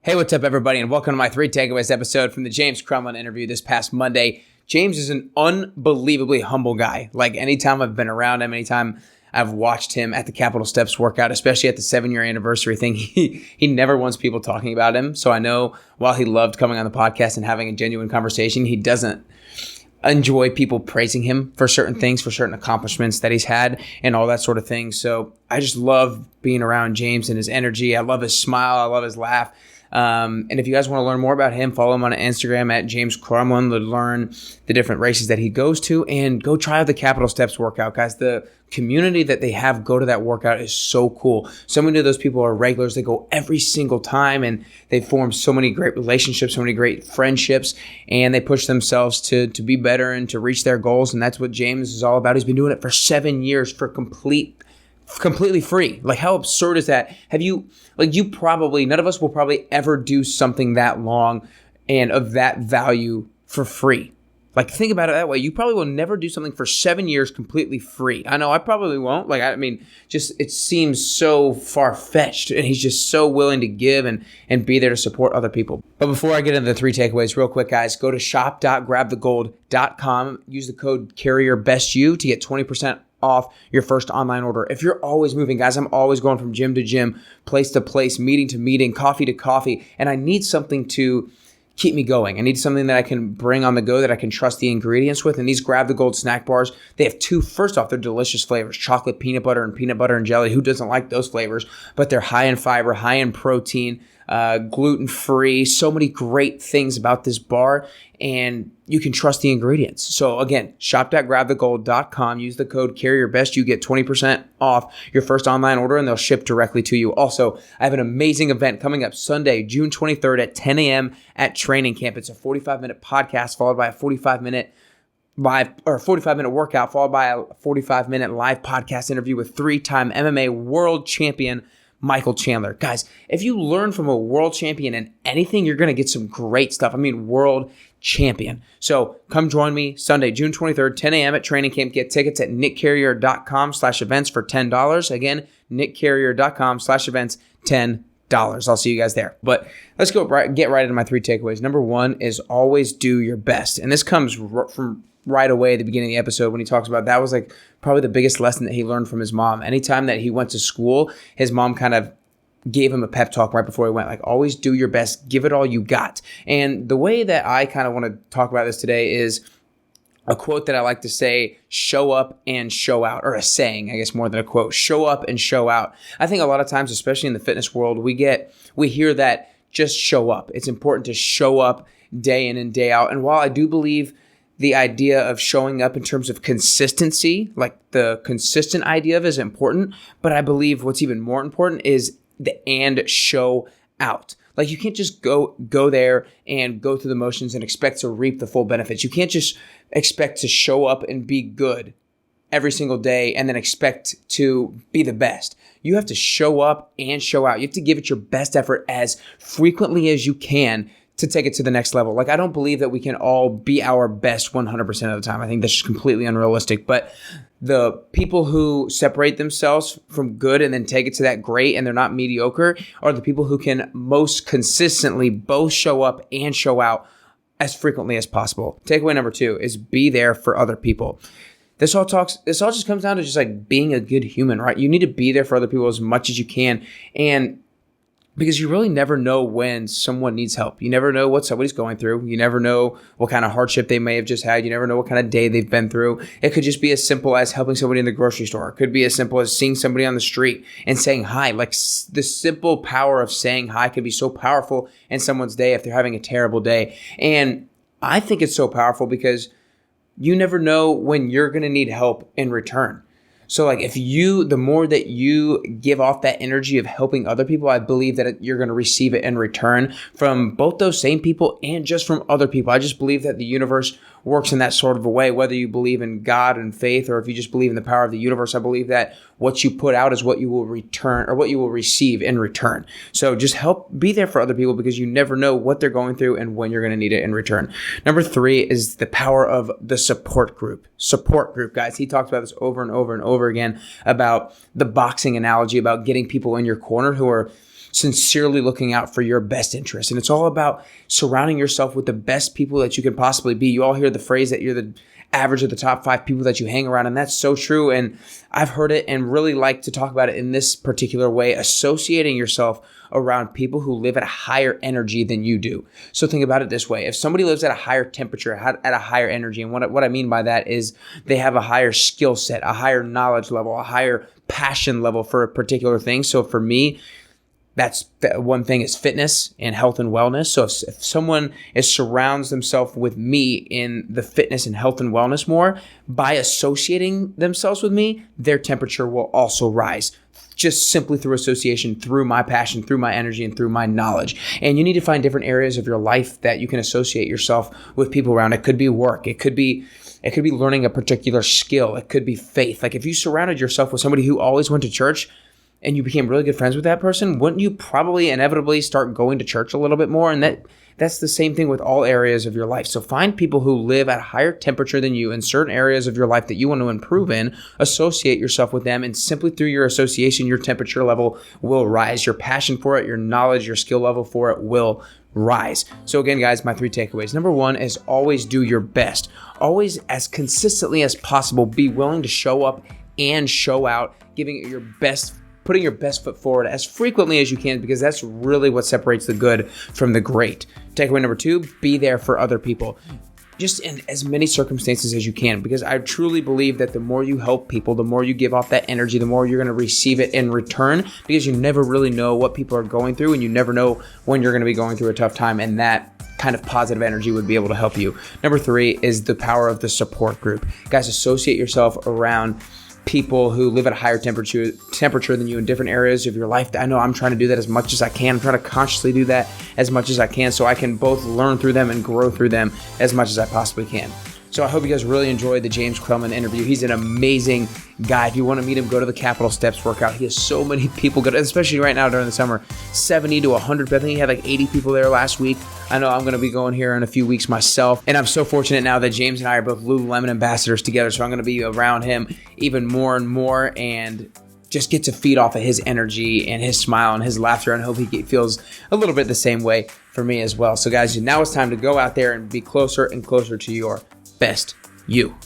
Hey, what's up, everybody, and welcome to my 3 Takeaways episode from the James Crumlin interview this past Monday. James is an unbelievably humble guy. Like, anytime I've been around him, anytime I've watched him at the Capitol Steps workout, especially at the 7-year anniversary thing, he never wants people talking about him. So I know while he loved coming on the podcast and having a genuine conversation, he doesn't enjoy people praising him for certain things, for certain accomplishments that he's had and all that sort of thing. So I just love being around James and his energy. I love his smile. I love his laugh. And if you guys want to learn more about him, follow him on Instagram at James Crumlin to learn the different races that he goes to, and go try out the Capitol Steps workout. Guys, the community that they have go to that workout is so cool. So many of those people are regulars. They go every single time, and they form so many great relationships, so many great friendships, and they push themselves to be better and to reach their goals. And that's what James is all about. He's been doing it for 7 years for completely free. Like, how absurd is that? None of us will probably ever do something that long and of that value for free. Like, think about it that way. You probably will never do something for 7 years completely free. I know I probably won't. It seems so far-fetched, and he's just so willing to give and be there to support other people. But before I get into the 3 takeaways, real quick, guys, go to shop.grabthegold.com. Use the code CARRIERBESTU to get 20% off your first online order. If you're always moving, guys, I'm always going from gym to gym, place to place, meeting to meeting, coffee to coffee, and I need something to keep me going. I need something that I can bring on the go, that I can trust the ingredients with. And these Grab the Gold snack bars, they have two. First off, they're delicious flavors: chocolate, peanut butter and jelly. Who doesn't like those flavors? But they're high in fiber, high in protein, gluten-free. So many great things about this bar, and you can trust the ingredients. So again, shop.grabthegold.com. Use the code CARRIERBEST. You get 20% off your first online order, and they'll ship directly to you. Also, I have an amazing event coming up Sunday, June 23rd at 10 a.m. at Training Camp. It's a 45-minute podcast followed by a 45-minute workout followed by a 45-minute live podcast interview with 3-time MMA world champion Michael Chandler. Guys, if you learn from a world champion in anything, you're going to get some great stuff. World champion. So come join me Sunday, June 23rd, 10 a.m. at Training Camp. Get tickets at nickcarrier.com/events for $10. Again, nickcarrier.com/events, $10. I'll see you guys there. But let's get right into my 3 takeaways. Number 1 is always do your best. And this comes from right away at the beginning of the episode when he talks about that was probably the biggest lesson that he learned from his mom. Anytime that he went to school, his mom kind of gave him a pep talk right before he went, always do your best, give it all you got. And the way that I kind of want to talk about this today is a quote that I like to say: show up and show out, or a saying, I guess, more than a quote: show up and show out. I think a lot of times, especially in the fitness world, we hear that just show up. It's important to show up day in and day out. And while I do believe the idea of showing up in terms of consistency, like the consistent idea of it, is important, but I believe what's even more important is and show out. You can't just go there and go through the motions and expect to reap the full benefits. You can't just expect to show up and be good every single day and then expect to be the best. You have to show up and show out. You have to give it your best effort as frequently as you can to take it to the next level. I don't believe that we can all be our best 100% of the time. I think that's just completely unrealistic. But the people who separate themselves from good and then take it to that great and they're not mediocre are the people who can most consistently both show up and show out as frequently as possible. Takeaway number 2 is be there for other people. This all just comes down to just being a good human, right? You need to be there for other people as much as you can. And because you really never know when someone needs help. You never know what somebody's going through. You never know what kind of hardship they may have just had. You never know what kind of day they've been through. It could just be as simple as helping somebody in the grocery store. It could be as simple as seeing somebody on the street and saying hi. The simple power of saying hi can be so powerful in someone's day if they're having a terrible day. And I think it's so powerful because you never know when you're going to need help in return. So the more that you give off that energy of helping other people, I believe that you're going to receive it in return from both those same people and just from other people. I just believe that the universe works in that sort of a way, whether you believe in God and faith or if you just believe in the power of the universe. I believe that what you put out is what you will return, or what you will receive in return. So just be there for other people because you never know what they're going through and when you're going to need it in return. Number 3 is the power of the support group. Support group, guys. He talks about this over and over and over again about the boxing analogy, about getting people in your corner who are sincerely looking out for your best interest. And it's all about surrounding yourself with the best people that you can possibly be. You all hear the phrase that you're the average of the top 5 people that you hang around, and that's so true. And I've heard it and really like to talk about it in this particular way, associating yourself around people who live at a higher energy than you do. So think about it this way. If somebody lives at a higher temperature, at a higher energy, and what I mean by that is they have a higher skill set, a higher knowledge level, a higher passion level for a particular thing. So for me, that's one thing is fitness and health and wellness. So if someone surrounds themselves with me in the fitness and health and wellness more, by associating themselves with me, their temperature will also rise. Just simply through association, through my passion, through my energy, and through my knowledge. And you need to find different areas of your life that you can associate yourself with people around. It could be work. It could be learning a particular skill. It could be faith. Like if you surrounded yourself with somebody who always went to church and you became really good friends with that person, wouldn't you probably inevitably start going to church a little bit more? And that's the same thing with all areas of your life. So find people who live at a higher temperature than you in certain areas of your life that you want to improve in, associate yourself with them, and simply through your association, your temperature level will rise. Your passion for it, your knowledge, your skill level for it will rise. So again, guys, my 3 takeaways. Number 1 is always do your best. Always, as consistently as possible, be willing to show up and show out, giving it your best, putting your best foot forward as frequently as you can, because that's really what separates the good from the great. Takeaway number 2, be there for other people. Just in as many circumstances as you can, because I truly believe that the more you help people, the more you give off that energy, the more you're going to receive it in return, because you never really know what people are going through, and you never know when you're going to be going through a tough time, and that kind of positive energy would be able to help you. Number 3 is the power of the support group. Guys, associate yourself around people who live at a higher temperature than you in different areas of your life. I know I'm trying to do that as much as I can. I'm trying to consciously do that as much as I can so I can both learn through them and grow through them as much as I possibly can. So I hope you guys really enjoyed the James Crumlin interview. He's an amazing guy. If you want to meet him, go to the Capitol Steps workout. He has so many people go to, especially right now during the summer, 70 to 100. I think he had like 80 people there last week. I know I'm going to be going here in a few weeks myself. And I'm so fortunate now that James and I are both Lululemon ambassadors together. So I'm going to be around him even more and more and just get to feed off of his energy and his smile and his laughter. And I hope he feels a little bit the same way for me as well. So guys, now it's time to go out there and be closer and closer to your best you.